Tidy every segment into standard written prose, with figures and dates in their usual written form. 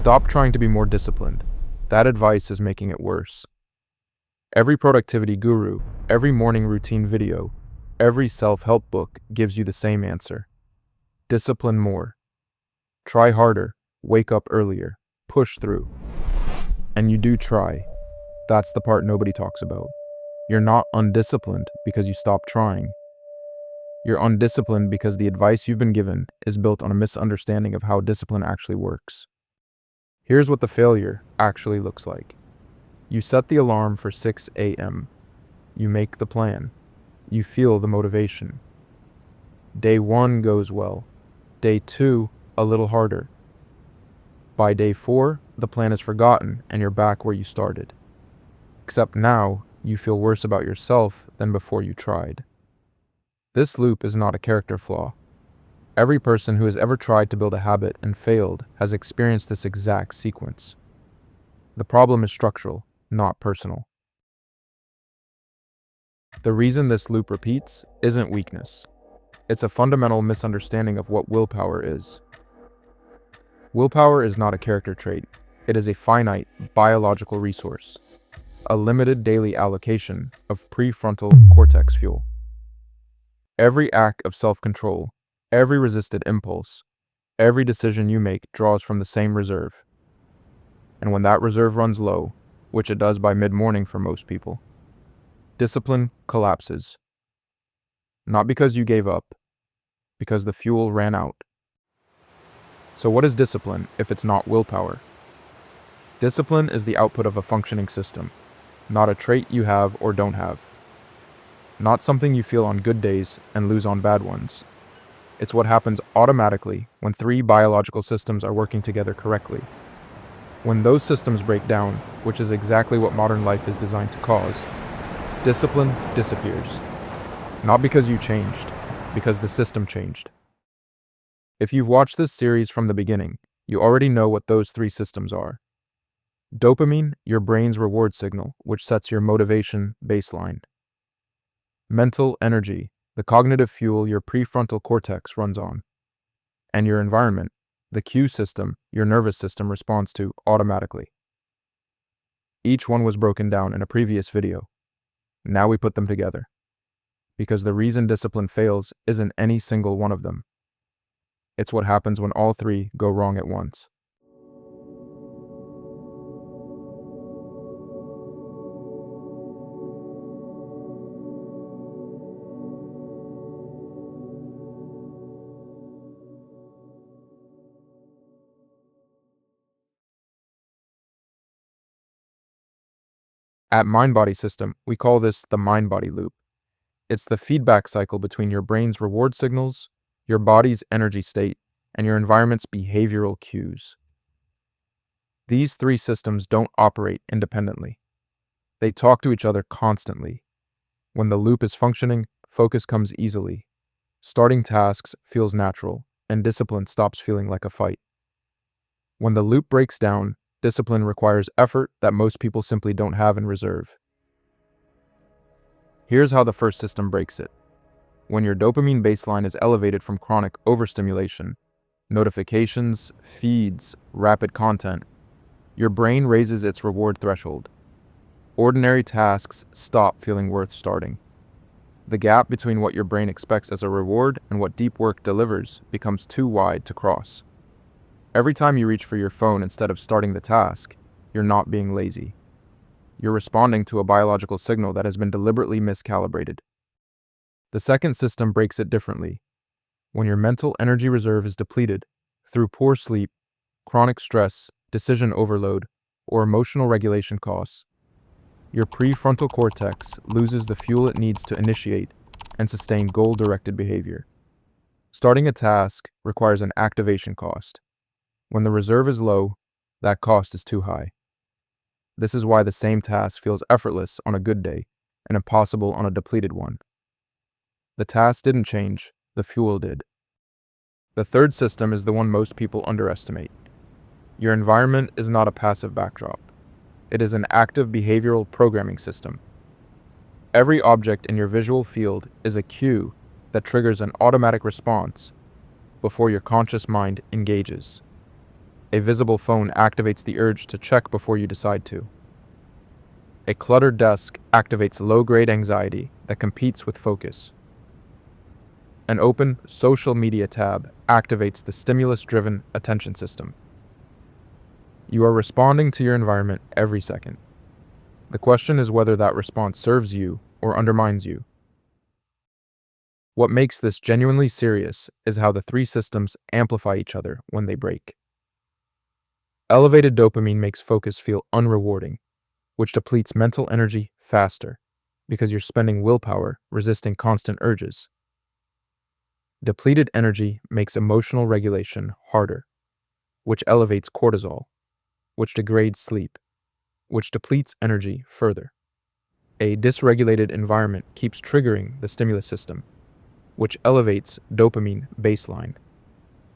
Stop trying to be more disciplined. That advice is making it worse. Every productivity guru, every morning routine video, every self-help book gives you the same answer. Discipline more. Try harder, wake up earlier, push through. And you do try. That's the part nobody talks about. You're not undisciplined because you stopped trying. You're undisciplined because the advice you've been given is built on a misunderstanding of how discipline actually works. Here's what the failure actually looks like. You set the alarm for 6 a.m. You make the plan. You feel the motivation. Day 1 goes well. Day 2, a little harder. By day 4, the plan is forgotten and you're back where you started. Except now, you feel worse about yourself than before you tried. This loop is not a character flaw. Every person who has ever tried to build a habit and failed has experienced this exact sequence. The problem is structural, not personal. The reason this loop repeats isn't weakness. It's a fundamental misunderstanding of what willpower is. Willpower is not a character trait. It is a finite biological resource, a limited daily allocation of prefrontal cortex fuel. Every act of self-control, every resisted impulse, every decision you make draws from the same reserve. And when that reserve runs low, which it does by mid-morning for most people, discipline collapses. Not because you gave up, because the fuel ran out. So what is discipline if it's not willpower? Discipline is the output of a functioning system, not a trait you have or don't have. Not something you feel on good days and lose on bad ones. It's what happens automatically when 3 biological systems are working together correctly. When those systems break down, which is exactly what modern life is designed to cause, discipline disappears. Not because you changed, because the system changed. If you've watched this series from the beginning, you already know what those 3 systems are. Dopamine, your brain's reward signal, which sets your motivation baseline. Mental energy, the cognitive fuel your prefrontal cortex runs on. And your environment, the cue system your nervous system responds to automatically. Each one was broken down in a previous video. Now we put them together. Because the reason discipline fails isn't any single one of them. It's what happens when all 3 go wrong at once. At MindBody System, we call this the MindBody Loop. It's the feedback cycle between your brain's reward signals, your body's energy state, and your environment's behavioral cues. These 3 systems don't operate independently. They talk to each other constantly. When the loop is functioning, focus comes easily. Starting tasks feels natural, and discipline stops feeling like a fight. When the loop breaks down, discipline requires effort that most people simply don't have in reserve. Here's how the first system breaks it. When your dopamine baseline is elevated from chronic overstimulation, notifications, feeds, rapid content, your brain raises its reward threshold. Ordinary tasks stop feeling worth starting. The gap between what your brain expects as a reward and what deep work delivers becomes too wide to cross. Every time you reach for your phone instead of starting the task, you're not being lazy. You're responding to a biological signal that has been deliberately miscalibrated. The second system breaks it differently. When your mental energy reserve is depleted through poor sleep, chronic stress, decision overload, or emotional regulation costs, your prefrontal cortex loses the fuel it needs to initiate and sustain goal-directed behavior. Starting a task requires an activation cost. When the reserve is low, that cost is too high. This is why the same task feels effortless on a good day and impossible on a depleted one. The task didn't change, the fuel did. The third system is the one most people underestimate. Your environment is not a passive backdrop. It is an active behavioral programming system. Every object in your visual field is a cue that triggers an automatic response before your conscious mind engages. A visible phone activates the urge to check before you decide to. A cluttered desk activates low-grade anxiety that competes with focus. An open social media tab activates the stimulus-driven attention system. You are responding to your environment every second. The question is whether that response serves you or undermines you. What makes this genuinely serious is how the three systems amplify each other when they break. Elevated dopamine makes focus feel unrewarding, which depletes mental energy faster because you're spending willpower resisting constant urges. Depleted energy makes emotional regulation harder, which elevates cortisol, which degrades sleep, which depletes energy further. A dysregulated environment keeps triggering the stimulus system, which elevates dopamine baseline,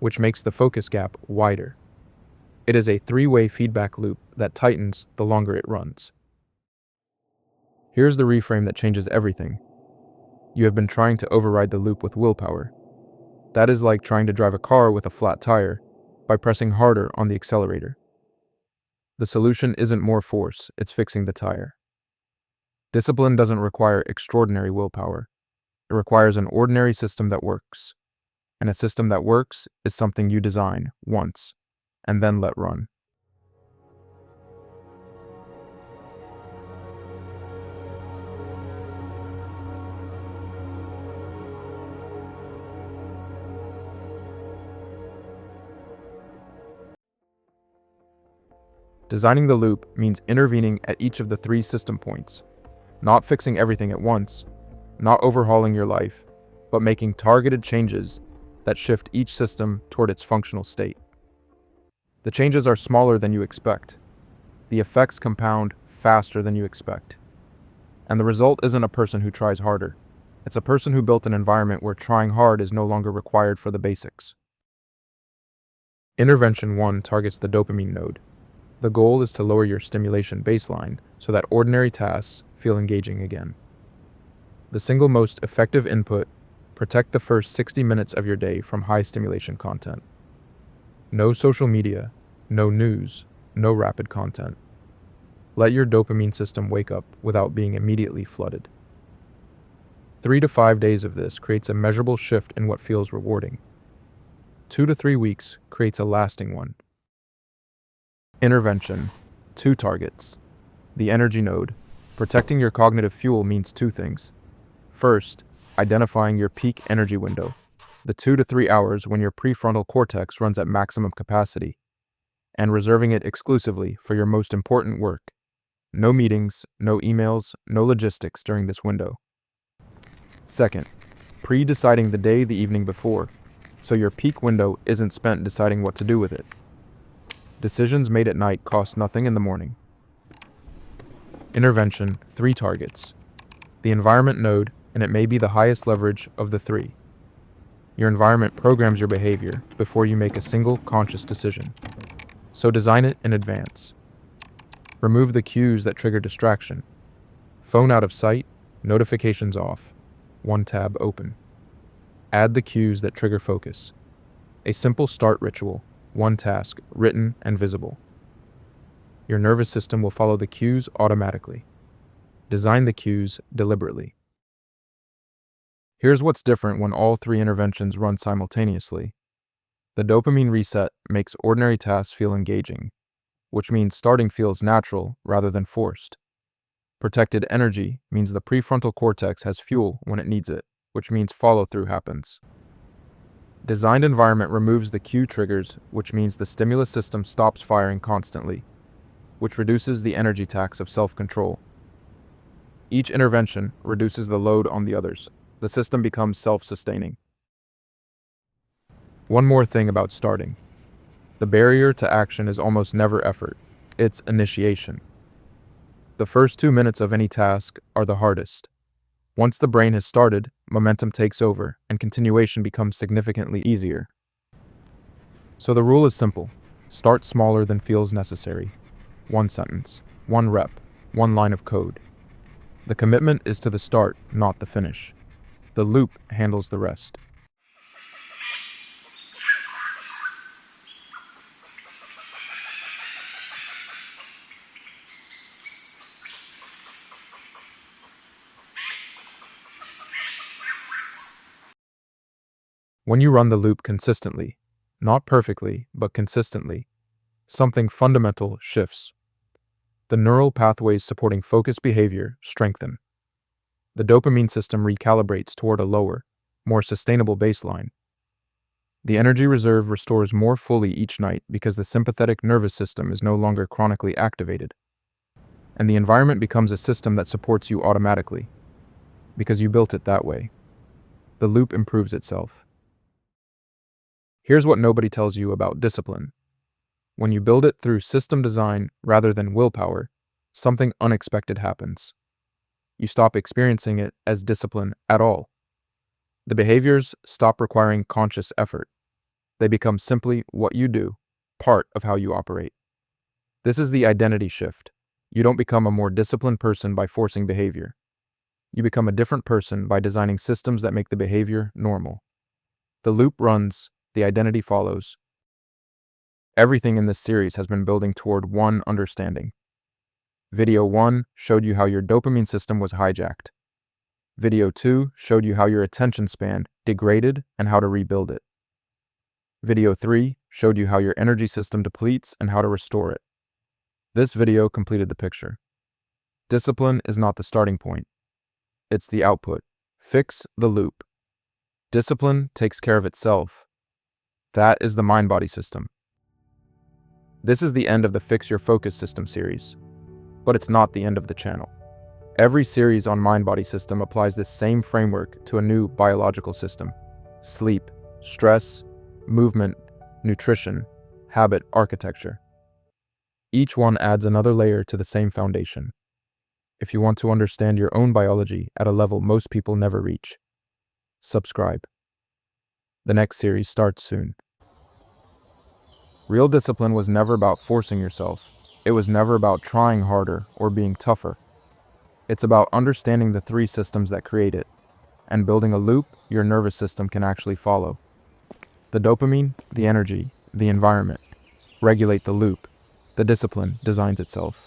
which makes the focus gap wider. It is a three-way feedback loop that tightens the longer it runs. Here's the reframe that changes everything. You have been trying to override the loop with willpower. That is like trying to drive a car with a flat tire by pressing harder on the accelerator. The solution isn't more force, it's fixing the tire. Discipline doesn't require extraordinary willpower. It requires an ordinary system that works. And a system that works is something you design once and then let run. Designing the loop means intervening at each of the three system points, not fixing everything at once, not overhauling your life, but making targeted changes that shift each system toward its functional state. The changes are smaller than you expect. The effects compound faster than you expect. And the result isn't a person who tries harder. It's a person who built an environment where trying hard is no longer required for the basics. Intervention 1 targets the dopamine node. The goal is to lower your stimulation baseline so that ordinary tasks feel engaging again. The single most effective input: protect the first 60 minutes of your day from high stimulation content. No social media, no news, no rapid content. Let your dopamine system wake up without being immediately flooded. 3 to 5 days of this creates a measurable shift in what feels rewarding. 2 to 3 weeks creates a lasting one. Intervention 2 targets the energy node. Protecting your cognitive fuel means two things. First, identifying your peak energy window, the 2 to 3 hours when your prefrontal cortex runs at maximum capacity, and reserving it exclusively for your most important work. No meetings, no emails, no logistics during this window. Second, pre-deciding the day the evening before, so your peak window isn't spent deciding what to do with it. Decisions made at night cost nothing in the morning. Intervention 3 targets the environment node, and it may be the highest leverage of the three. Your environment programs your behavior before you make a single conscious decision. So design it in advance. Remove the cues that trigger distraction. Phone out of sight, notifications off, one tab open. Add the cues that trigger focus. A simple start ritual, one task, written and visible. Your nervous system will follow the cues automatically. Design the cues deliberately. Here's what's different when all three interventions run simultaneously. The dopamine reset makes ordinary tasks feel engaging, which means starting feels natural rather than forced. Protected energy means the prefrontal cortex has fuel when it needs it, which means follow-through happens. Designed environment removes the cue triggers, which means the stimulus system stops firing constantly, which reduces the energy tax of self-control. Each intervention reduces the load on the others. The system becomes self-sustaining. One more thing about starting. The barrier to action is almost never effort. It's initiation. The first 2 minutes of any task are the hardest. Once the brain has started, momentum takes over, and continuation becomes significantly easier. So the rule is simple. Start smaller than feels necessary. 1 sentence, 1 rep, 1 line of code. The commitment is to the start, not the finish. The loop handles the rest. When you run the loop consistently, not perfectly, but consistently, something fundamental shifts. The neural pathways supporting focused behavior strengthen. The dopamine system recalibrates toward a lower, more sustainable baseline. The energy reserve restores more fully each night because the sympathetic nervous system is no longer chronically activated. And the environment becomes a system that supports you automatically, because you built it that way. The loop improves itself. Here's what nobody tells you about discipline. When you build it through system design rather than willpower, something unexpected happens. You stop experiencing it as discipline at all. The behaviors stop requiring conscious effort. They become simply what you do, part of how you operate. This is the identity shift. You don't become a more disciplined person by forcing behavior. You become a different person by designing systems that make the behavior normal. The loop runs, the identity follows. Everything in this series has been building toward one understanding. Video 1 showed you how your dopamine system was hijacked. Video 2 showed you how your attention span degraded and how to rebuild it. Video 3 showed you how your energy system depletes and how to restore it. This video completed the picture. Discipline is not the starting point. It's the output. Fix the loop. Discipline takes care of itself. That is the mind-body system. This is the end of the Fix Your Focus System series, but it's not the end of the channel. Every series on mind-body system applies this same framework to a new biological system: sleep, stress, movement, nutrition, habit architecture. Each one adds another layer to the same foundation. If you want to understand your own biology at a level most people never reach, subscribe. The next series starts soon. Real discipline was never about forcing yourself. It was never about trying harder or being tougher. It's about understanding the three systems that create it and building a loop your nervous system can actually follow. The dopamine, the energy, the environment regulate the loop. The discipline designs itself.